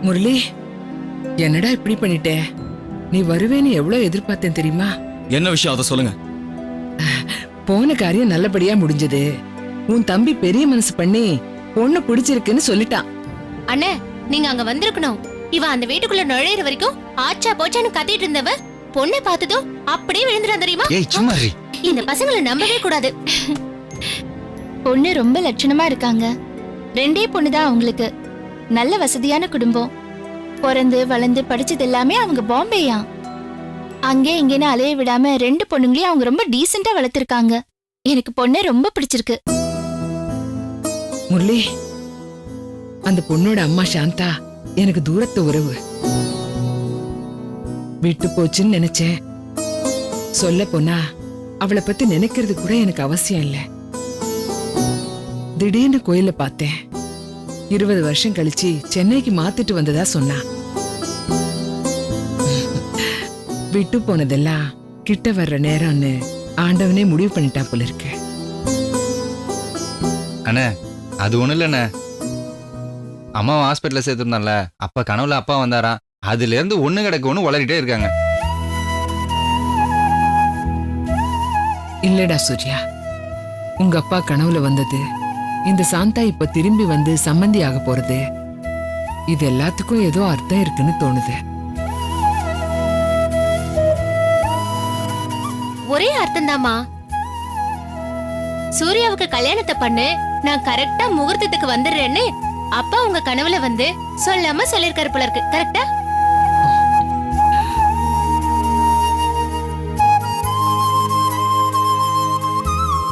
முரளி, என்னடா இப்படி பண்ணிட்ட? நீ வருவேன்னு எவ்வளவு எதிர்பார்த்தேன் தெரியுமா? என்ன விஷயம் அதை சொல்லுங்க. போன காரியம் நல்லபடியா முடிஞ்சது. உன் தம்பி பெரிய மனசு பண்ணி பொண்ணு பிடிச்சிருக்குன்னு சொல்லிட்டான். அண்ணே, நீங்க அங்க வந்திருக்கணும். இவ அந்த வீட்டுக்குள்ள நுழையிற வரைக்கும் ஆச்சா போச்சான்னு கத்திட்டு இருந்தவ பொண்ணை பார்த்ததும் அப்படியே விழுந்துடா தெரியுமா? ஏய் சும்மா இரு. இந்த பசங்களை நம்பவே கூடாது. பொண்ணு ரொம்ப லட்சணமா இருக்காங்க. ரெண்டே பொண்ணுதான் அவங்களுக்கு. நல்ல வசதியான குடும்பம். பிறந்து வளர்ந்து படிச்சது எல்லாமே அவங்க பாம்பேயா. அங்கே இங்கேன்னு அலைய விடாம ரெண்டு பொண்ணுங்களையும் அவங்க ரொம்ப டீசெண்டா வளர்த்திருக்காங்க. எனக்கு பொண்ணே ரொம்ப பிடிச்சிருக்கு. முரளி, அந்த பொண்ணோட அம்மா சாந்தா எனக்கு தூரத்து உறவு. விட்டு போச்சுன்னு நினைச்சேன். சொல்ல போனா அவளை பத்தி நினைக்கிறது கூட எனக்கு அவசியம் இல்ல. திடீர்னு கோயில பார்த்தேன். 20 வருஷம் கழிச்சு சென்னைக்கு மாத்திட்டு வந்ததா சொன்னா. விட்டு போனதெல்லாம் கிட்ட வர்ற நேரம்னு ஆண்டவனே முடிவு பண்ணிட்டா போல இருக்கு. அண்ணே, அது ஒண்ணு இல்லண்ணே. அம்மாவை ஹாஸ்பிட்டல்ல சேர்த்துருந்தான்ல, அப்ப கனவுல அப்பா வந்தாராம். அதுல இருந்து ஒண்ணு கிடக்கு ஒண்ணு வளரிட்டே இருக்காங்க. இல்லடா சூர்யா, உங்க அப்பா கனவுல வந்தது, இந்த சாந்தா இப்ப திரும்பி வந்து சம்மந்தி ஆக போறது, இது எல்லாத்துக்கும் ஏதோ அர்த்தம் இருக்குன்னு தோணுது. ஒரே அர்த்தம்தாமா. சூர்யாவுக்கு கல்யாணத்தை பண்ணு, நான் கரெக்டா முகூர்த்தத்துக்கு வந்துடுறேன்னு அப்பா உங்க கனவுல வந்து சொல்லாம சொல்லிருக்காரு போல இருக்கு. கரெக்டா?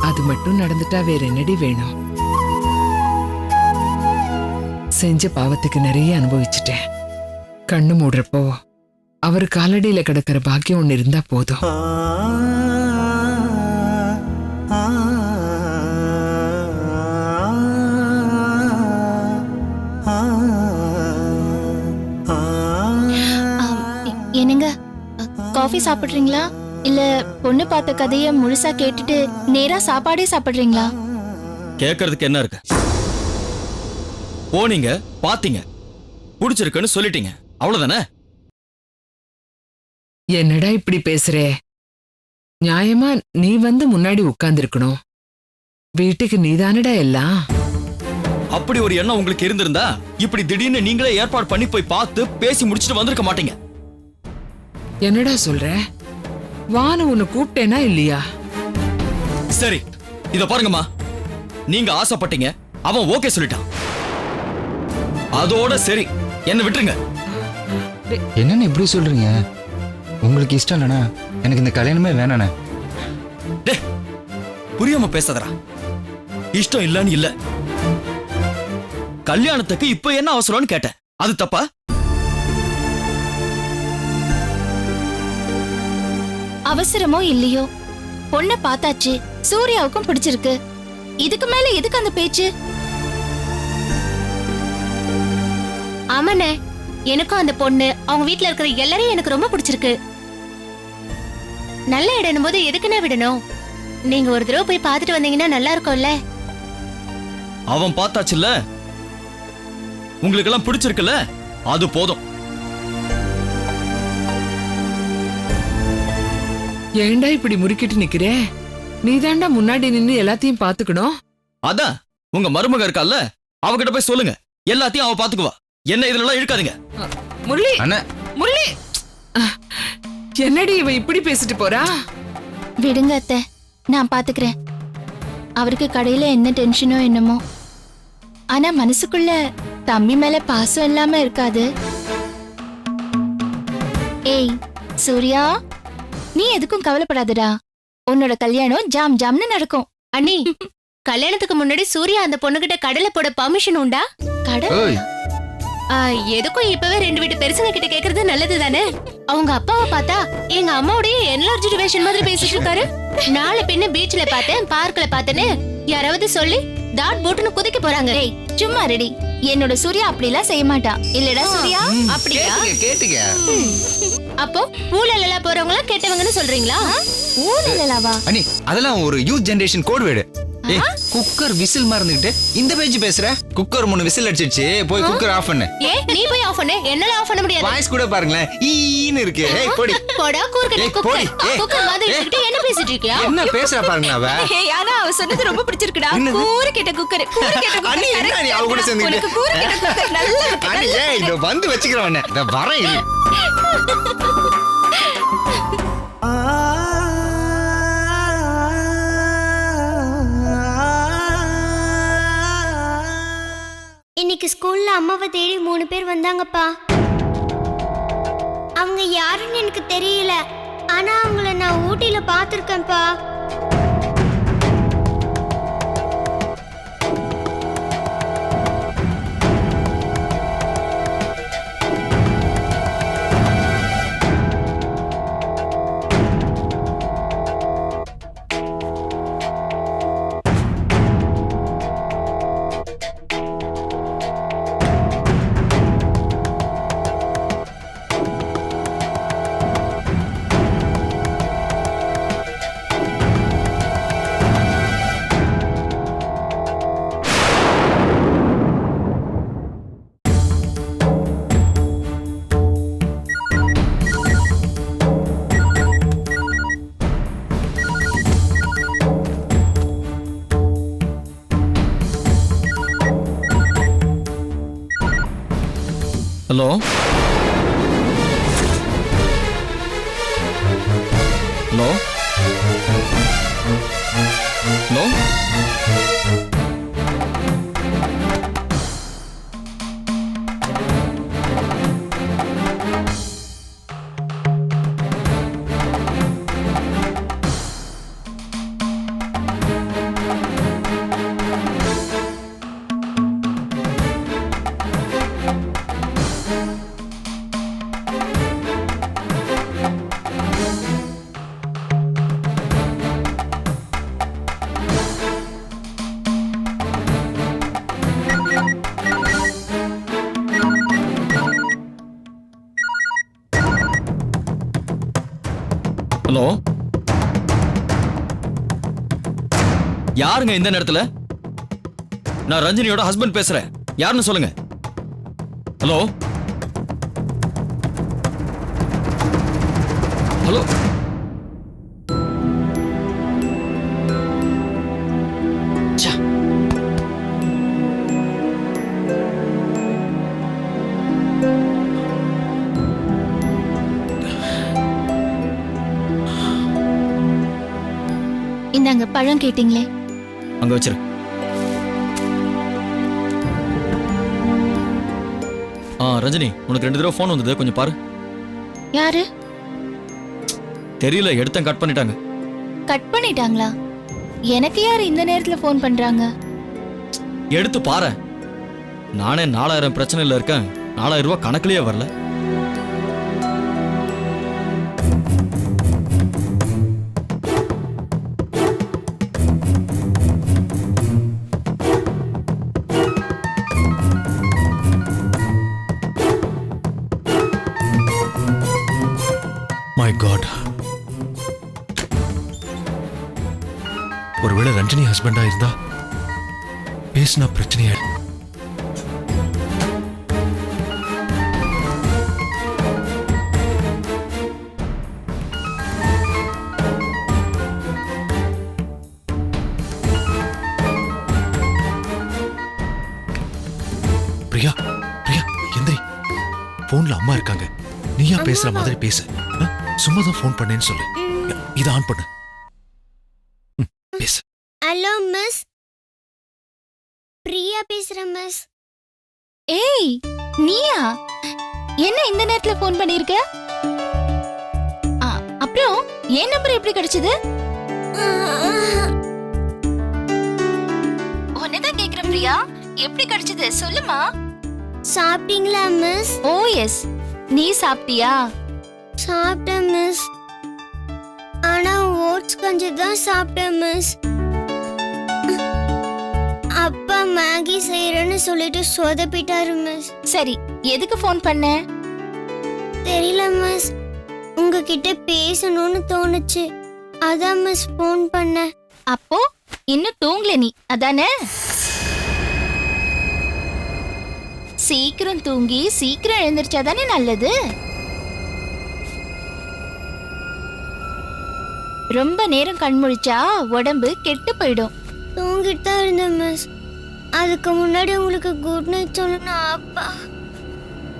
அது மட்டும் நடந்துட்டா வேற என்னடி வேணும்? செஞ்ச பாவத்துக்கு நிறைய அனுபவிச்சுட்டேன். கண்ணு மூடுறப்போ அவர் காலடியில கிடக்கிற பாக்கியம் ஒண்ணு இருந்தா போதும். என்னங்க, காஃபி சாப்பிடுறீங்களா இல்ல பொண்ணு பார்த்த கதைய முழுசா கேட்டுட்டு நேரா சாப்பாடே சாப்பிடுறீங்களா? கேட்கறதுக்கு என்ன இருக்கு? போனீங்க, பாத்தீங்க, பிடிச்சிருக்குன்னு சொல்லிட்டீங்க, அவ்வளவுதானே? என்னடா இப்படி பேசுறே? நியாயமா நீ வந்து முன்னாடி உட்கார்ந்திருக்கணும். வீட்டுக்கு நீதானடா எல்லாம். அப்படி ஒரு எண்ணம் உங்களுக்கு இருந்திருந்தா இப்படி திடீர்னு நீங்களே ஏற்பாடு பண்ணி போய் பார்த்து பேசி முடிச்சிட்டு வந்திருக்க மாட்டீங்க. என்னடா சொல்ற? வானு உன்னை கூப்பிட்டேனா இல்லையா? சரி, இத பாருங்கம்மா. நீங்க ஆசைப்பட்டீங்க, அவன் ஓகே சொல்லிட்டான். அதோட சரி, என்ன விட்டுருங்க. என்னன்னு இப்படி சொல்றீங்க? உங்களுக்கு இஷ்டம் இல்லைண்ணா, எனக்கு இந்த கல்யாணமே வேணாண்ணே. புரியாம பேசாதடா. இஷ்டம் இல்லன்னு இல்ல, கல்யாணத்துக்கு இப்ப என்ன அவசரம்னு கேட்டேன். அது தப்பா? அவசரமோ இல்லையோ, பொண்ணை பார்த்தாச்சு, சூர்யாவுக்கும் பிடிச்சிருக்கு. இதுக்கு மேல எதுக்கு அந்த பேச்சு? ஆமாண்ணே, எனக்கும் அந்த பொண்ணு அவங்க வீட்டுல இருக்கிற எல்லாரையும் எனக்கு ரொம்ப பிடிச்சிருக்கு. நல்ல இடம் போது எதுக்குன்னா விடணும்? நீங்க ஒரு தடவை போய் பார்த்துட்டு வந்தீங்கன்னா நல்லா இருக்கும்ல. அவன் பார்த்தாச்சுல்ல, உங்களுக்கு எல்லாம் பிடிச்சிருக்குல்ல, அது போதும். ஏண்டா இப்படி முறுக்கிட்டு நிக்கிற? நீதாண்டா முன்னாடி நின்னு எல்லாத்தையும் பாத்துக்கணும். அதான் உங்க மருமக இருக்கால, அவகிட்ட போய் சொல்லுங்க, எல்லாத்தையும் அவ பாத்துக்குவா. என்ன இதுல இழுக்காதீங்க. முரளி, அண்ணே, முரளி, என்னடி இவ இப்படி பேசிட்டு போறா? விடுங்க அத்தை, நான் பாத்துக்கிறேன். அவருக்கு கடையில என்ன டென்ஷனோ என்னமோ, ஆனா மனசுக்குள்ள தம்பி மேல பாசம் இல்லாம இருக்காது. ஏய் சூர்யா, நீ எதுக்கும் கவலைப்படாதடா. உன்னோட கல்யாணம் ஜாம் ஜாம்னு நடக்கும். அண்ணி, கல்யாணத்துக்கு முன்னாடி சூர்யா அந்த பொண்ணுகிட்ட கடலை போட பர்மிஷன் உண்டா? கடல் ஓய், எதுக்கும் இப்பவே 2 வீட்டு பெருசுங்க கிட்ட கேக்குறது நல்லது தானே? அவங்க அப்பாவை பார்த்தா எங்க அம்மாவுடைய என்லார்ஜ் வேஷன் மாதிரி பேசிட்டு இருக்காரு. நாளை பின்ன பீச்ல பார்த்தேன், பார்க்ல பார்த்தேன்னு யாராவது சொல்லி டாட் போட்டுன்னு குதிக்க போறாங்க. ஏய் சும்மா ரெடி. என்னோட சூர்யா அப்படிலாம் செய்ய மாட்டா. இல்லடா சூர்யா? அப்படியா? கேட்டுங்க. அப்போ ஊழலா போறவங்க எல்லாம் கெட்டவங்கன்னு சொல்றீங்களா? ஊழலாவா? அண்ணி, அதெல்லாம் ஒரு யூத் ஜெனரேஷன் கோட் வேர்டு. ஏய் குக்கர் விசில் மறந்துக்கிட்டு இந்த பேச்சு பேசுற? குக்கர் 3 விசில் அடிச்சிடுச்சு, போய் குக்கர் ஆஃப் பண்ணு. ஏ நீ போய் ஆஃப் பண்ணு, என்னால ஆஃப் பண்ண முடியாது. வாய்ஸ் கூட பாருங்களேன், ஈன்னு இருக்கு. ஏய் போடி. போடா கூர்க்கட்ட ஏய், குக்கர். போடி. ஏய், குக்கர் மாதிரி ஏய். வச்சுக்கிட்டு என்ன பேசிட்டு இருக்கியா? என்ன பேசுற பாருங்க அவ. ஆனா அவ சொன்னது ரொம்ப பிடிச்சிருக்குடா. என்னது? கூறு கேட்ட குக்கர், கூறு கேட்ட குக்கர். அண்ணி என்ன நீ அவ கூட சேர்ந்துக்கிட்டு? உனக்கு கூறு கேட்ட குக்கர் நல்லா இருக்கு. அண்ணி ஏய் இத வந்து வச்சுக்கிறவனே. இத வரேன் இரு. இன்னைக்கு ஸ்கூல்ல அம்மாவை தேடி 3 பேர் வந்தாங்கப்பா. அவங்க யாருன்னு எனக்கு தெரியல, ஆனா அவங்கள நான் ஊட்டியில பார்த்திருக்கேன்ப்பா. ஹலோ ஹலோ ஹலோ ஹலோ யாருங்க இந்த நேரத்துல? நான் ரஞ்சினியோட ஹஸ்பண்ட் பேசுறேன். யாருன்னு சொல்லுங்க. ஹலோ ஹலோ ச்சே. இந்தாங்க பழம் கேட்டீங்களே. அங்க வச்சிரு. ரஞ்சினி உனக்கு 2 தடவை ஃபோன் வந்தது, கொஞ்சம் பாரு. யாரு? தெரியல, எடுத்தேன், கட் பண்ணிட்டாங்க. கட் பண்ணிட்டாங்களா? எனக்கு யார் இந்த நேரத்துல ஃபோன் பண்றாங்க? எடுத்து பாரு. நானே 4000 பிரச்சனையில இருக்கேன், 4000 ரூபாய் கணக்குலயே வரல. மை காட், ஒருவேளை ரஞ்சினி ஹஸ்பண்டா இருந்தா பேசினா பிரச்சனையா? பிரியா, பிரியா எந்திரி. போன்ல அம்மா இருக்காங்க, நீயா பேசுற மாதிரி பேசு. சும்மா தான் ஃபோன் பண்ணேன்னு சொல்லு. இதை ஆன் பண்ணு. பேசு. ஹலோ மிஸ், பிரியா பேசுறேன் மிஸ். ஏய் நீயா? என்ன இந்த நேரத்துல ஃபோன் பண்ணிருக்க? அப்புறம் என் நம்பர் எப்படி கிடைச்சது? உன்னதான் கேக்குறேன் பிரியா, எப்படி கிடைச்சது சொல்லுமா. சாப்பிட்டீங்களா மிஸ்? ஓ எஸ். நீ சாப்பிட்டியா? சாப்பிட்டேன் மிஸ், ஆனா ஓட்ஸ் கஞ்சி தான் சாப்பிட்டேன் மிஸ். அப்பா மேகி செய்யறேன்னு சொல்லிட்டு சொதப்பிட்டாரு மிஸ். சரி, எதுக்கு ஃபோன் பண்ண? தெரியல மிஸ், உங்ககிட்ட பேசணும்னு தோணுச்சு, அதான் மிஸ் ஃபோன் பண்ணேன். அப்போ இன்னும் தூங்கல நீ அதானே? சீக்கிரம் தூங்கி சீக்கிரம் எழுந்திருச்சாதானே நல்லது. ரொம்ப நேரம் கண் முழிச்சா உடம்பு கெட்டு போயிடும். தூங்கிட்டு தான் இருந்தேன் மிஸ். அதுக்கு முன்னாடி உங்களுக்கு குட் நைட் சொல்லணும் அப்பா.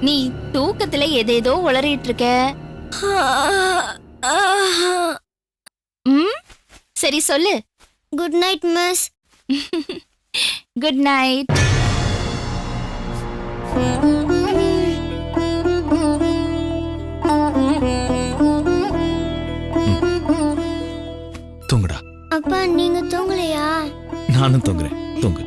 நீ தூக்கத்துல எதேதோ உளறிட்டு இருக்க. ம், சரி சொல்லு. Good night miss. Good night. தூங்குடா. அப்பா நீங்க தூங்கலையா? நானும் தூங்குறேன். தூங்கு.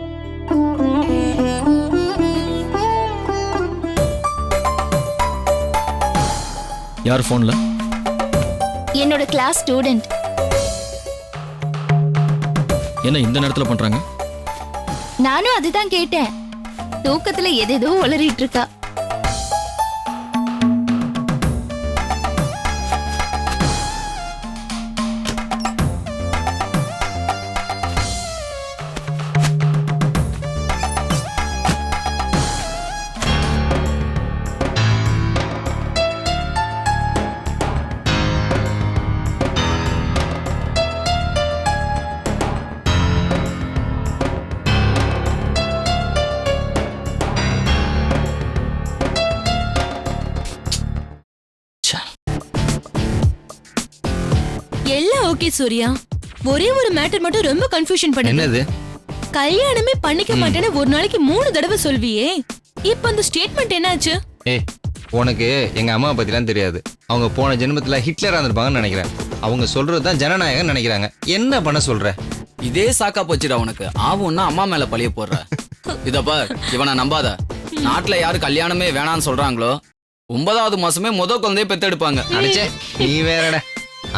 யார் போன்ல? என்னோட கிளாஸ் ஸ்டூடெண்ட். என்ன இந்த நேரத்துல பண்றாங்க? நானும் அதுதான் கேட்டேன். தூக்கத்துல எதேதோ உளறிட்டு இருக்கா. எல்லாம் ஓகே சூர்யா. ஒரே ஒரு மேட்டர் மட்டும் ரொம்ப கன்ஃபியூஷன் பண்ணுது. என்னது? கல்யாணமே பண்ணிக்க மாட்டேன்னு ஒரு நாளைக்கு 3 தடவை சொல்வியே, இப்ப அந்த ஸ்டேட்மெண்ட் என்னாச்சு? ஏய், உனக்கு எங்க அம்மாவை பத்திலாம் தெரியாது. அவங்க போன ஜென்மத்துல ஹிட்லரா இருந்திருப்பாங்கன்னு நினைக்கிறேன். அவங்க சொல்றதுதான் ஜனநாயகம் நினைக்கிறாங்க. என்ன பண்ண சொல்ற? இதே சாக்கா போச்சுடா உனக்கு. ஆவுன்னா அம்மா மேல பழிய போடுற. இத பார், இவனை நம்பாத. நாட்டுல யாரு கல்யாணமே வேணான்னு சொல்றாங்களோ 9வது மாசமே குழந்தைய பெத்தெடுப்பாங்க. அடிச்சே, நீ வேறடா.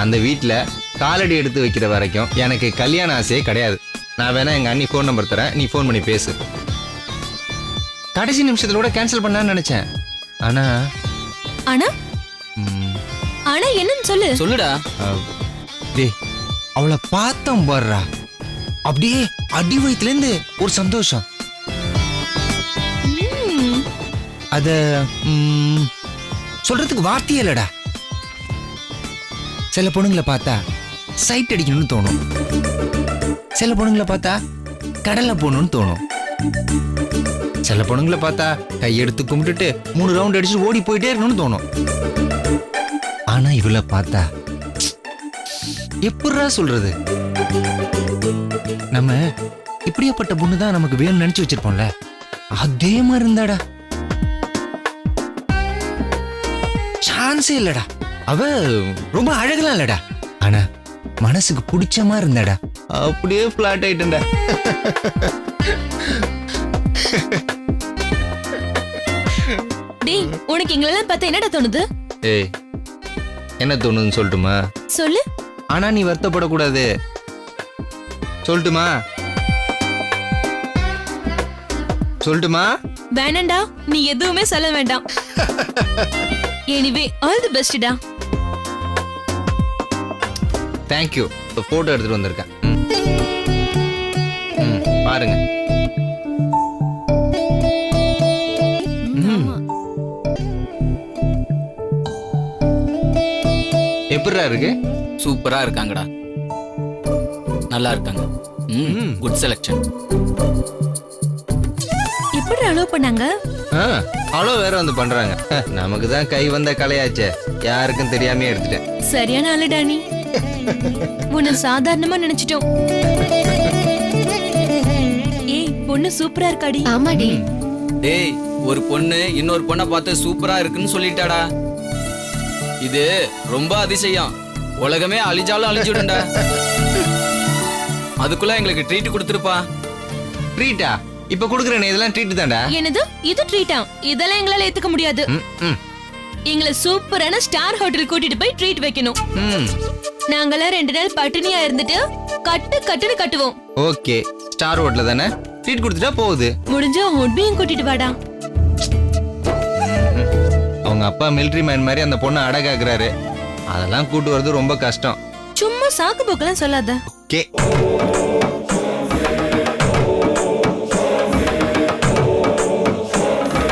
அந்த வீட்ல காலடி எடுத்து வைக்கிற வரைக்கும் எனக்கு கல்யாண ஆசையே கிடையாது. நான் வேணா எங்க அண்ணி ஃபோன் நம்பர் தரேன், நீ ஃபோன் பண்ணி பேசு. கடைசி நிமிஷத்துல கூட கேன்சல் பண்ணலாம்னு நினைச்சேன். ஆனா ஆனா ம், ஆனா என்னன்னு சொல்லு. சொல்லுடா. டேய், அவளை பார்த்தோம் பாருடா, அப்படியே அடி வயித்துல இருந்து ஒரு சந்தோஷம். அத சொல்றதுக்கு வார்த்தையே இல்லடா. சில பொண்ணுங்களை பார்த்தா சைட் அடிக்கணும்னு தோணும். சில பொண்ணுங்களை பார்த்தா கடல்ல போகணும்னு தோணும். சில பொண்ணுங்களை பார்த்தா கையெடுத்து கும்பிட்டுட்டு 3 ரவுண்ட் அடிச்சு ஓடி போயிட்டே இருக்கணும்னு தோணும். ஆனா இவளை பார்த்தா எப்படிடா சொல்றது, நம்ம இப்படியாப்பட்ட பொண்ணு தான் நமக்கு வேணும்னு நினைச்சு வச்சிருப்போம்ல, அதே மாதிரி இருந்தாடா. சான்ஸே இல்லடா. அவ ரொம்ப அழகலாம் இல்லடா, ஆனா மனசுக்கு பிடிச்ச மாதிரி இருந்தாடா. அப்படியே பிளாட் ஆயிட்டா. டேய், உனக்கு எங்களெல்லாம் பார்த்தா என்னடா தோணுது? ஏய், என்ன தோணுதுன்னு சொல்லட்டுமா? சொல்லு. ஆனா நீ வருத்தப்படக்கூடாது. சொல்லட்டுமா? சொல்லட்டுமா? வேணாண்டா, நீ எதுவுமே சொல்ல வேண்டாம். எனிவே ஆல் தி பெஸ்ட் டா. தேங்க்யூ. போட்டோ எடுத்துட்டு வந்திருக்கேன். பாருங்க. எப்படிடா இருக்கு? சூப்பரா இருக்காங்கடா. நல்லா இருக்காங்க. Good selection. எப்படி அலோவ் பண்ணாங்க? அவ்வளோ வேற வந்து பண்றாங்க. நமக்கு தான் கை வந்த கலையாச்சே, யாருக்கும் தெரியாமே எடுத்துட்டேன். சரியான ஆளுடா நீ. உன்னை சாதாரணமா நினைச்சிட்டோம். ஏய், பொண்ணு சூப்பரா இருக்காடி. ஆமாடி. டேய், ஒரு பொண்ணு இன்னொரு பொண்ணை பார்த்து சூப்பரா இருக்குன்னு சொல்லிட்டாடா. இது ரொம்ப அதிசயம். உலகமே அழிஞ்சாலும் அழிஞ்சுடும்டா. அதுக்குள்ள எங்களுக்கு ட்ரீட் கொடுத்துருப்பா. ட்ரீட்டா? இப்ப குடுக்குறேனே, இதெல்லாம் ட்ரீட் தான்டா. என்னது இது ட்ரீட்டா? இதெல்லாம் எங்களால ஏத்துக்க முடியாது. எங்களை சூப்பரான ஸ்டார் ஹோட்டல் கூட்டிட்டு போய் ட்ரீட் வைக்கணும். நாங்கெல்லாம் 2 நாள் பட்டினியா இருந்துட்டு கட்டுன்னு கட்டுவோம். ஓகே, ஸ்டார் ஹோட்டல்ல தானே, ட்ரீட் கொடுத்துட்டா போகுது. முடிஞ்சா ஹோட்பியும் கூட்டிட்டு வாடா. அவங்க அப்பா மிலிட்டரி மேன் மாதிரி அந்த பொண்ணை அடகாக்குறாரு. அதெல்லாம் கூட்டு வரது ரொம்ப கஷ்டம். சும்மா சாக்கு போக்கெல்லாம் சொல்லாத. ஓகே.